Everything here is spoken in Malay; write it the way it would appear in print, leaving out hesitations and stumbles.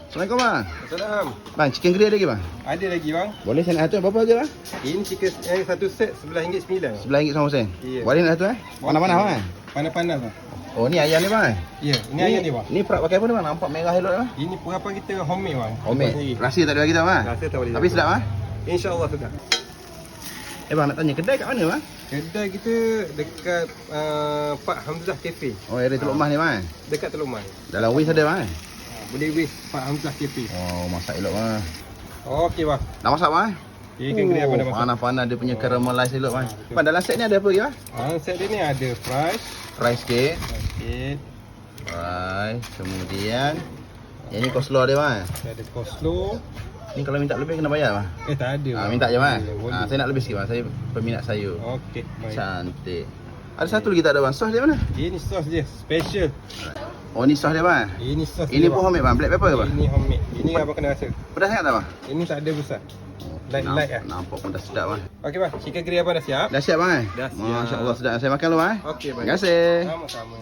Assalamualaikum bang. Salam. Bang, chicken grill ada lagi bang? Ada lagi bang. Boleh saya nak satu berapa harga bang? Ini chicken yang satu set RM11.9. RM11 sama sen. Ya. Boleh nak satu Panas-panas bang. Panas-panas bang. Oh ni ayam ni bang. Ya, ini ayam ni bang. Ni perak pakai apa ni bang? Nampak merah elok bang. Ini perapan kita homemade bang. Homemade. Rahsia tak ada bagi tahu bang. Rasa tak boleh. Tapi sedap bang. InsyaAllah sedap. Bang nak tanya kedai kat mana bang? Kedai kita dekat Pak Hamzah Cafe. Oh area Teluk Mas ni bang. Dekat Teluk Mas. Dalam Wish ada bang. Boleh wis Pak Hamzah Cafe. Oh masak elok bang. Okey bang. Dah masak bang? Ikan grill apa dah masak? Panas-panas dia punya caramelize elok bang. Bang dalam set ni ada apa lagi bang? Set dia ni ada fries. Fries sikit. Okey. Fries. Kemudian yang ni coleslaw dia bang. Ada coleslaw. Ni kalau minta lebih kena bayar bang. Tak ada. Minta je bang. Boleh. Saya nak lebih sikit bang. Saya peminat sayur. Okey, baik. Cantik. Ada satu lagi tak ada bang. Sos dia mana? Ini sos dia, special. Oh ni sos dia bang. Ini sos Ini dia, pun bang. homemade bang. Black pepper ke bang? Ini homemade. Ini abang kena rasa. Pedas sangat tak bang? Ini tak ada besar. Light lah. Nampak pun dah sedap bang. Okey bang, chicken grill abang dah siap? Dah siap bang? Dah siap. Masya Allah sedap. Saya makan dulu bang. Okey, baik. Terima kasih. Sama-sama.